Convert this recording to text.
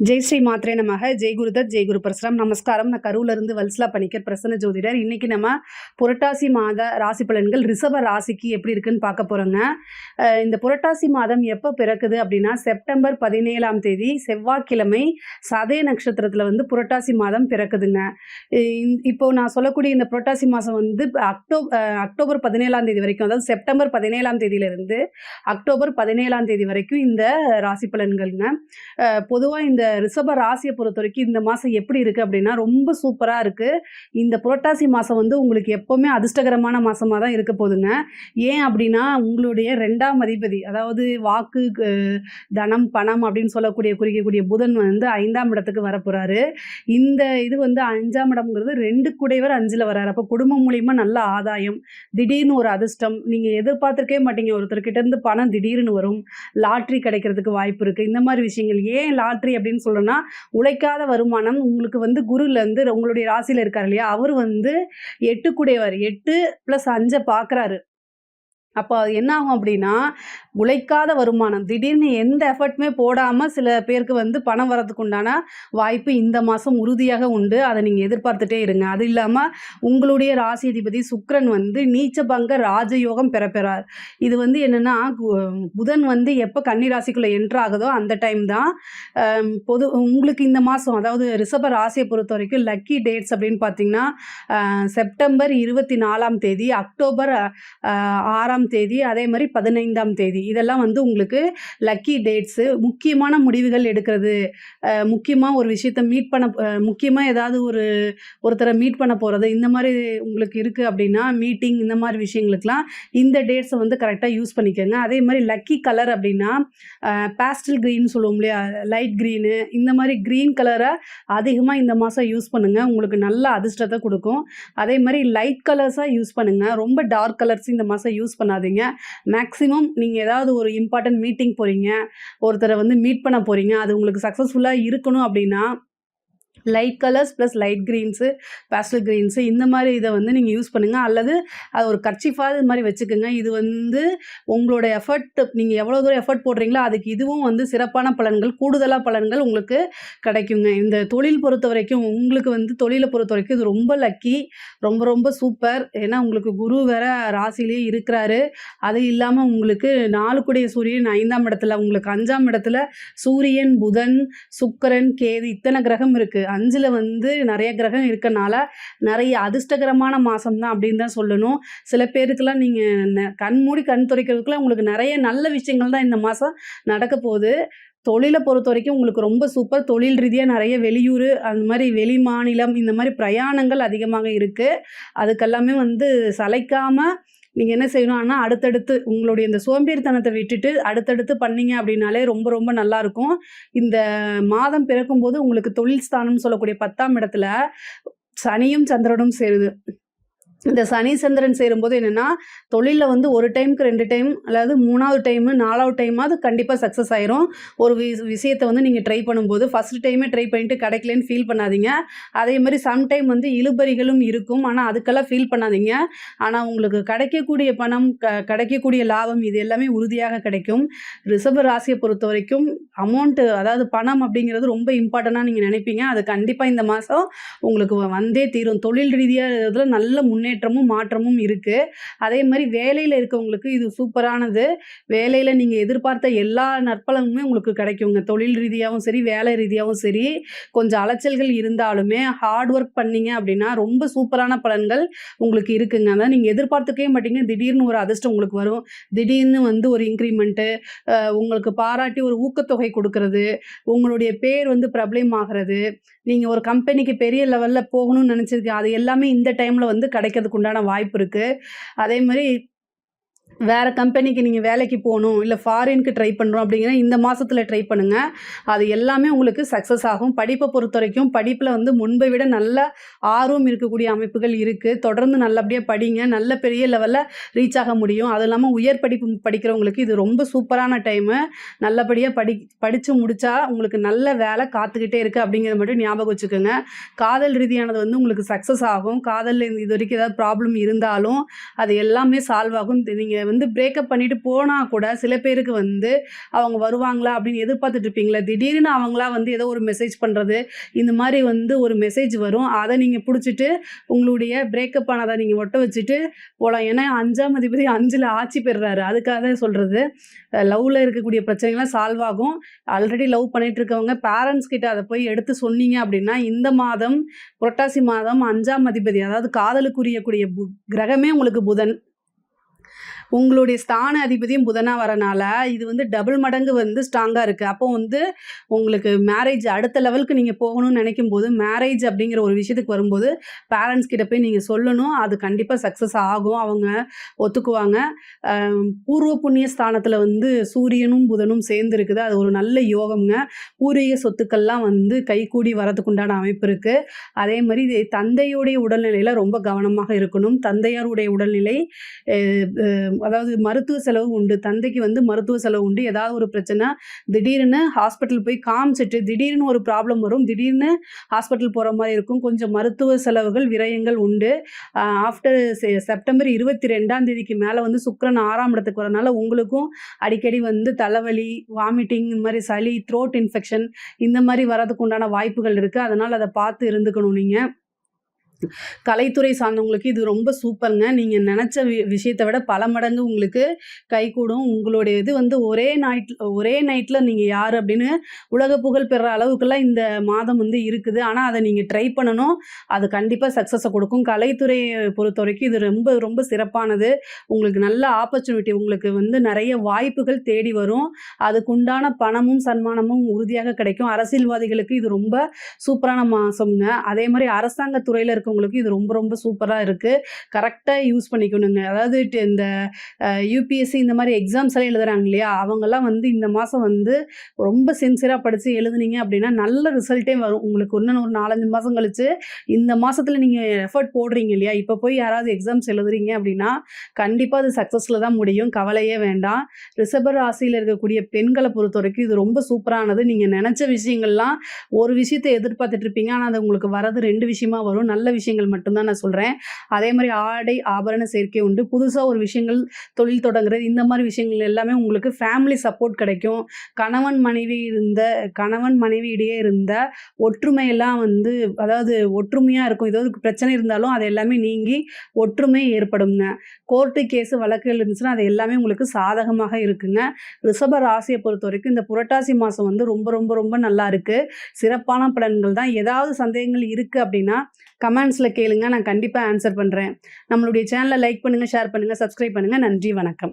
ஜெய் ஸ்ரீ மாத்ரே நமக. ஜெய் குருதத், ஜெய் குரு பரசுராம். நமஸ்காரம். நான் கரூர்லேருந்து வல்சலா பணிக்கர், பிரசன்ன ஜோதிடர். இன்றைக்கி நம்ம புரட்டாசி மாத ராசி பலன்கள் ரிஷப ராசிக்கு எப்படி இருக்குன்னு பார்க்க போகிறோங்க. இந்த புரட்டாசி மாதம் எப்போ பிறக்குது அப்படின்னா செப்டம்பர் 17ஆம் தேதி செவ்வாய்க்கிழமை சதய நட்சத்திரத்தில் வந்து புரட்டாசி மாதம் பிறக்குதுங்க. இப்போது நான் சொல்லக்கூடிய இந்த புரட்டாசி மாதம் வந்து அக்டோபர் 17ஆம் தேதி வரைக்கும், அதாவது செப்டம்பர் 17ஆம் தேதியிலிருந்து அக்டோபர் 17ஆம் தேதி வரைக்கும் இந்த ராசி பலன்கள்ங்க. பொதுவாக இந்த ரிஷப ராசியை பொறுத்த வரைக்கும் இந்த மாதம் எப்படி இருக்குது அப்படின்னா ரொம்ப சூப்பராக இருக்குது. இந்த புரட்டாசி மாதம் வந்து உங்களுக்கு எப்போவுமே அதிர்ஷ்டகரமான மாதமாக தான் இருக்க போகுதுங்க. ஏன் அப்படின்னா உங்களுடைய 2ஆம் அதிபதி, அதாவது வாக்கு, தனம், பணம் அப்படின்னு குறிக்கக்கூடிய புதன் வந்து 5ஆம் இடத்துக்கு வரப்போகிறாரு. இந்த இது வந்து 5ஆம் இடம்ங்கிறது 2 குடைவர் 5ல் வராரு. அப்போ குடும்பம் மூலிமா நல்ல ஆதாயம், திடீர்னு ஒரு அதிர்ஷ்டம், நீங்கள் எதிர்பார்த்துருக்கே மாட்டீங்க, ஒருத்தர்கிட்டேருந்து பணம் திடீர்னு வரும், லாட்ரி கிடைக்கிறதுக்கு வாய்ப்பு இருக்குது. இந்த மாதிரி விஷயங்கள். ஏன் லாட்ரி அப்படின்னு சொல்லணும்னா உழைக்காத வருமானம் உங்களுக்கு வந்து குருலேருந்து உங்களுடைய ராசியில் இருக்கார் இல்லையா, அவர் வந்து 8 குடையவர், 8+5 பார்க்குறாரு. அப்போ என்ன ஆகும் அப்படின்னா உழைக்காத வருமானம், திடீர்னு எந்த எஃபர்ட்டுமே போடாமல் சில பேருக்கு வந்து பணம் வரதுக்கு உண்டான வாய்ப்பு இந்த மாதம் உறுதியாக உண்டு. அதை நீங்கள் எதிர்பார்த்துட்டே இருங்க. அது இல்லாமல் உங்களுடைய ராசி அதிபதி சுக்கிரன் வந்து நீச்சபங்க ராஜயோகம் பெறப்பெறார். இது வந்து என்னென்னா புதன் வந்து எப்போ கன்னி ராசிக்குள்ளே என்ட்ரு ஆகுதோ அந்த டைம் தான் உங்களுக்கு இந்த மாதம், அதாவது ரிஷப ராசியை பொறுத்த வரைக்கும் லக்கி டேட்ஸ் அப்படின்னு பார்த்தீங்கன்னா செப்டம்பர் 24ஆம் தேதி, அக்டோபர் 6ஆம் தேதி, அதே மாதிரி 15ஆம் தேதி, இதெல்லாம் வந்து உங்களுக்கு லக்கி டேட்ஸு. முக்கியமான முடிவுகள் எடுக்கிறது, முக்கியமாக ஒரு விஷயத்தை மீட் பண்ண, முக்கியமாக ஏதாவது ஒருத்தரை மீட் பண்ண போகிறது, இந்த மாதிரி உங்களுக்கு இருக்குது அப்படின்னா மீட்டிங், இந்த மாதிரி விஷயங்களுக்கெல்லாம் இந்த டேட்ஸை வந்து கரெக்டாக யூஸ் பண்ணிக்கோங்க. அதே மாதிரி லக்கி கலர் அப்படின்னா பேஸ்டல் க்ரீன் சொல்லுவோம் இல்லையா, லைட் க்ரீனு, இந்த மாதிரி க்ரீன் கலரை அதிகமாக இந்த மாதம் யூஸ் பண்ணுங்கள். உங்களுக்கு நல்ல அதிர்ஷ்டத்தை கொடுக்கும். அதே மாதிரி லைட் கலர்ஸாக யூஸ் பண்ணுங்கள். ரொம்ப டார்க் கலர்ஸ் இந்த மாதம் யூஸ் பண்ணாதீங்க. மேக்ஸிமம் நீங்கள் ஏதாவது ஒரு இம்பார்ட்டன்ட் மீட்டிங் போகிறீங்க, ஒருத்தரை வந்து மீட் பண்ண போகிறீங்க, அது உங்களுக்கு சக்ஸஸ்ஃபுல்லாக இருக்கணும் அப்படின்னா light colours plus light greens, pastel greens, இந்த மாதிரி இதை வந்து நீங்கள் யூஸ் பண்ணுங்கள். அல்லது அது ஒரு கர்ச்சீஃபாக இது மாதிரி வச்சுக்கோங்க. இது வந்து உங்களோட எஃபர்ட், நீங்கள் எவ்வளோ தூரம் எஃபர்ட் போடுறீங்களோ அதுக்கு இதுவும் வந்து சிறப்பான பலன்கள், கூடுதலாக பலன்கள் உங்களுக்கு கிடைக்குங்க. இந்த தொழில் பொறுத்த வரைக்கும், உங்களுக்கு வந்து தொழிலை பொறுத்த வரைக்கும் இது ரொம்ப லக்கி, ரொம்ப ரொம்ப சூப்பர். ஏன்னா உங்களுக்கு குரு வேற ராசிலேயே இருக்கிறாரு. அது இல்லாமல் உங்களுக்கு 4 குடைய சூரியன் 5ஆம் இடத்துல, உங்களுக்கு 5ஆம் இடத்துல சூரியன், புதன், சுக்கிரன், கேது, இத்தனை கிரகம் இருக்குது. 5ல் வந்து நிறைய கிரகம் இருக்கனால நிறைய அதிர்ஷ்டகரமான மாதம் தான் அப்படின்னு தான் சொல்லணும். சில பேருக்கெல்லாம் நீங்கள் கண் மூடி கண் துடைக்கிறதுக்குலாம் உங்களுக்கு நிறைய நல்ல விஷயங்கள் தான் இந்த மாதம் நடக்க போகுது. தொழிலை பொறுத்த வரைக்கும் உங்களுக்கு ரொம்ப சூப்பர். தொழில் ரீதியாக நிறைய வெளியூர், அந்த மாதிரி வெளி மாநிலம், இந்த மாதிரி பிரயாணங்கள் அதிகமாக இருக்குது. அதுக்கெல்லாமே வந்து சளைக்காமல் நீங்கள் என்ன செய்யணும், ஆனால் அடுத்தடுத்து உங்களுடைய இந்த சோம்பேறித்தனத்தை விட்டுட்டு அடுத்தடுத்து பண்ணிங்க அப்படின்னாலே ரொம்ப ரொம்ப நல்லாயிருக்கும். இந்த மாதம் பிறக்கும்போது உங்களுக்கு தொழில் ஸ்தானம்னு சொல்லக்கூடிய 10ஆம் இடத்துல சனியும் சந்திரனும் சேருது. இந்த சனி சந்திரன் சேரும்போது என்னென்னா தொழிலில் வந்து ஒரு டைமுக்கு 2 டைம், அதாவது 3ஆவது டைமு 4ஆவது டைமாவது கண்டிப்பாக சக்ஸஸ் ஆயிரும். ஒரு விஷயத்தை வந்து நீங்கள் ட்ரை பண்ணும்போது ஃபஸ்ட் டைமே ட்ரை பண்ணிவிட்டு கிடைக்கலன்னு ஃபீல் பண்ணாதீங்க. அதே மாதிரி சம்டைம் வந்து இழுபறிகளும் இருக்கும், ஆனால் அதுக்கெல்லாம் ஃபீல் பண்ணாதீங்க. ஆனால் உங்களுக்கு கிடைக்கக்கூடிய பணம், கிடைக்கக்கூடிய லாபம், இது எல்லாமே உறுதியாக கிடைக்கும். ரிஷப ராசியை பொறுத்த வரைக்கும் அமௌண்ட்டு, அதாவது பணம் அப்படிங்கிறது ரொம்ப இம்பார்ட்டண்ட்டாக நீங்கள் நினைப்பீங்க. அது கண்டிப்பாக இந்த மாதம் உங்களுக்கு வந்தே தீரும். தொழில் ரீதியாக இதில் நல்ல முன்னேற்றமும் மாற்றமும் இருக்குது. அதே மாதிரி வேலையில் இருக்கவங்களுக்கு இது சூப்பரானது. வேலையில் நீங்கள் எதிர்பார்த்த எல்லா நற்பலனுமே உங்களுக்கு கிடைக்குங்க. தொழில் ரீதியாகவும் சரி, வேலை ரீதியாகவும் சரி, கொஞ்சம் அலைச்சல்கள் இருந்தாலுமே ஹார்ட் ஒர்க் பண்ணிங்க அப்படின்னா ரொம்ப சூப்பரான பலன்கள் உங்களுக்கு இருக்குங்க. அதான் நீங்கள் எதிர்பார்த்துக்கவே மாட்டீங்க, திடீர்னு ஒரு அதிர்ஷ்டம் உங்களுக்கு வரும். திடீர்னு வந்து ஒரு இன்க்ரிமெண்ட்டு, உங்களுக்கு பாராட்டி ஒரு ஊக்கத்தொகை கொடுக்கறது, உங்களுடைய பேர் வந்து பிரபலமாகிறது, நீங்கள் ஒரு கம்பெனிக்கு பெரிய லெவலில் போகணும்னு நினச்சிருக்கீங்க, அது எல்லாமே இந்த டைமில் வந்து கிடைக்கிறதுக்கு உண்டான வாய்ப்பு இருக்குது. அதே மாதிரி வேறு கம்பெனிக்கு நீங்கள் வேலைக்கு போகணும், இல்லை ஃபாரினுக்கு ட்ரை பண்ணுறோம் அப்படிங்கிற இந்த மாதத்தில் ட்ரை பண்ணுங்கள். அது எல்லாமே உங்களுக்கு சக்ஸஸ் ஆகும். படிப்பை பொறுத்த வரைக்கும் படிப்பில் வந்து முன்பை விட நல்ல ஆர்வம் இருக்கக்கூடிய அமைப்புகள் இருக்குது. தொடர்ந்து நல்லபடியாக படிங்க, நல்ல பெரிய லெவலில் ரீச் ஆக முடியும். அது இல்லாமல் உயர் படிப்பு படிக்கிறவங்களுக்கு இது ரொம்ப சூப்பரான டைமு. நல்லபடியாக படித்து முடித்தா உங்களுக்கு நல்ல வேலை காத்துக்கிட்டே இருக்குது அப்படிங்கிறத மட்டும் ஞாபகம் வச்சுக்கோங்க. காதல் ரீதியானது வந்து உங்களுக்கு சக்ஸஸ் ஆகும். காதலில் இது வரைக்கும் ஏதாவது ப்ராப்ளம் இருந்தாலும் அது எல்லாமே சால்வ் ஆகும். நீங்கள் வந்து பிரேக்கப் பண்ணிட்டு போனா கூட சில பேருக்கு வந்து அவங்க வருவாங்களா அப்படின்னு எதிர்பார்த்துட்டு இருப்பீங்களா, திடீர்னு அவங்களா வந்து ஏதோ ஒரு மெசேஜ் பண்றது, இந்த மாரி வந்து ஒரு மெசேஜ் வரும். அத நீங்க புடிச்சிட்டு உங்களுடைய பிரேக்கப் ஆனத நீங்க ஒட்ட வச்சுட்டு போலாம். ஏன்னா 5ஆம் அதிபதி 5ல ஆட்சி பெறுறாரு. அதுக்காக தான் சொல்றது. லவ்ல இருக்கக்கூடிய பிரச்சனைகள்லாம் சால்வ் ஆகும். ஆல்ரெடி லவ் பண்ணிட்டு இருக்கவங்க பேரண்ட்ஸ் கிட்ட அத போய் எடுத்து சொன்னீங்க அப்படின்னா, இந்த மாதம் புரட்டாசி மாதம் 5ஆம் அதிபதி அதாவது காதலுக்குரியக்கூடிய கிரகமே உங்களுக்கு புதன். உங்களுடைய ஸ்தான அதிபதியும் புதனா வரனால, இது வந்து டபுள் மடங்கு வந்து ஸ்ட்ராங்கா இருக்கு. அப்போ வந்து உங்களுக்கு மேரேஜ் அடுத்த லெவலுக்கு நீங்க போகணும்னு நெனைக்கும்போது, மேரேஜ் அப்படிங்கிற ஒரு விஷயத்துக்கு வரும்போது, பேரண்ட்ஸ் கிட்ட போய் நீங்க சொல்லணும். அது கண்டிப்பா சக்சஸ் ஆகும். அவங்க ஒத்துக்குவாங்க. அ பூர்வ புண்ணிய ஸ்தானத்துல வந்து சூரியனும், புதனும் சேர்ந்து இருக்குது. அது ஒரு நல்ல யோகம்ங்க. பூர்வீக சொத்துக்கள்லாம் வந்து கைகூடி வரதுக்கு உண்டான அமைப்பு இருக்கு. அதே மாரி தந்தையுடைய உடல்நிலையில ரொம்ப கவனமாக இருக்கணும். தந்தையாருடைய உடல்நிலை அ அதாவது மருத்துவ செலவு உண்டு. தந்தைக்கு வந்து மருத்துவ செலவு உண்டு. ஏதாவது ஒரு பிரச்சனை, திடீர்னு ஹாஸ்பிட்டல் போய் காமிச்சுட்டு, திடீர்னு ஒரு ப்ராப்ளம் வரும். திடீர்னு ஹாஸ்பிட்டல் போற மாரி இருக்கும். கொஞ்சம் மருத்துவ செலவுகள், விரயங்கள் உண்டு. ஆஃப்டர் செப்டம்பர் 22ஆம் தேதிக்கு மேல வந்து சுக்கிரன் 6ஆம் இடத்துக்கு வரனால, உங்களுக்கும் அடிக்கடி வந்து தலைவலி, வாமிட்டிங் இந்த மாரி சளி, த்ரோட் இன்ஃபெக்ஷன் இந்த மாரி வரதுக்கு உண்டான வாய்ப்புகள் இருக்கு. அதனால அத பார்த்து இருந்துக்கணும் நீங்க. கலைத்துறை சார்ந்தவங்களுக்கு இது ரொம்ப சூப்பர்ங்க. நீங்க நெனச்ச விஷயத்த விட பல மடங்கு உங்களுக்கு கைகூடும். உங்களுடைய இது வந்து ஒரே நைட்ல நீங்க யாரு அப்படின்னு உலக புகழ் பெற அளவுக்குலாம் இந்த மாதம் வந்து இருக்குது. ஆனா, அத நீங்க ட்ரை பண்ணணும். அது கண்டிப்பா சக்சஸ குடுக்கும். கலைத்துறைய பொறுத்தவரைக்கும் இது ரொம்ப ரொம்ப சிறப்பானது. உங்களுக்கு நல்ல ஆப்பர்ச்சுனிட்டி உங்களுக்கு வந்து நெறைய வாய்ப்புகள் தேடி வரும். அதுக்குண்டான பணமும், சன்மானமும் உறுதியாக கிடைக்கும். அரசியல்வாதிகளுக்கு இது ரொம்ப சூப்பரான மாசம்ங்க. அதே மாரி அரசாங்க துறையில இருக்கவங்களுக்கு இது ரொம்ப ரொம்ப சூப்பரா இருக்கு. கரெக்ட்டா யூஸ் பண்ணிக்கணுங்க. அதாவது இந்த யுபிஎஸ்சி இந்த மாரி எக்ஸாம்ஸ் எல்லாம் எழுதுறாங்க இல்லையா? அவங்கலாம் வந்து இந்த மாசம் வந்து ரொம்ப சின்சியரா படிச்சு எழுதுனீங்க அப்படின்னா, நல்ல ரிசல்ட்டே வரும். உங்களுக்கு இன்னும் ஒரு 4, 5 மாசம் கழிச்சு இந்த மாசத்துல நீங்க எஃபோர்ட் போடுறீங்க இல்லையா? இப்ப போய் யாராவது எக்ஸாம்ஸ் எழுதுறீங்க அப்படின்னா, கண்டிப்பா அது சக்சஸ்ல தான் முடியும். கவலையே வேண்டாம். ரிஷப ராசியில இருக்கக்கூடிய பெண்கள பொறுத்தவரைக்கும் இது ரொம்ப சூப்பரானது. நீங்க நெனச்ச விஷயங்கள்லாம் ஒரு விஷயத்த எதிர்பார்த்துட்டு இருப்பீங்க. ஆனா, அது உங்களுக்கு வரது 2 விஷயமா வரும். நல்ல விஷயங்கள் மட்டும் தான் நான் சொல்றேன். அதே மாரி ஆடை, ஆபரண சேர்க்கை உண்டு. புதுசா ஒரு விஷயங்கள் தொழில் தொடங்குறது, இந்த மாரி விஷயங்கள் எல்லாமே உங்களுக்கு ஃபேமிலி சப்போர்ட் கிடைக்கும். கணவன் மனைவியிடையே இருந்த ஒற்றுமையெல்லாம் வந்து அதாவது ஒற்றுமையா இருக்கும். ஏதாவது பிரச்சனை இருந்தாலும் அது எல்லாமே நீங்கி ஒற்றுமை ஏற்படும்ங்க. கோர்ட்டு கேஸ் வழக்குகள் இருந்துச்சுன்னா, அது எல்லாமே உங்களுக்கு சாதகமாக இருக்குங்க. ரிஷப ராசிய பொறுத்தவரைக்கும் இந்த புரட்டாசி மாசம் வந்து ரொம்ப ரொம்ப ரொம்ப நல்லா இருக்கு. சிறப்பான பலன்கள் தான். ஏதாவது சந்தேகங்கள் இருக்கு அப்படின்னா, கமெண்ட்ஸ்ல கேளுங்க. நான் கண்டிப்பா ஆன்சர் பண்றேன். நம்மளுடைய சேனல லைக் பண்ணுங்க, ஷேர் பண்ணுங்க, சப்ஸ்கிரைப் பண்ணுங்க. நன்றி, வணக்கம்.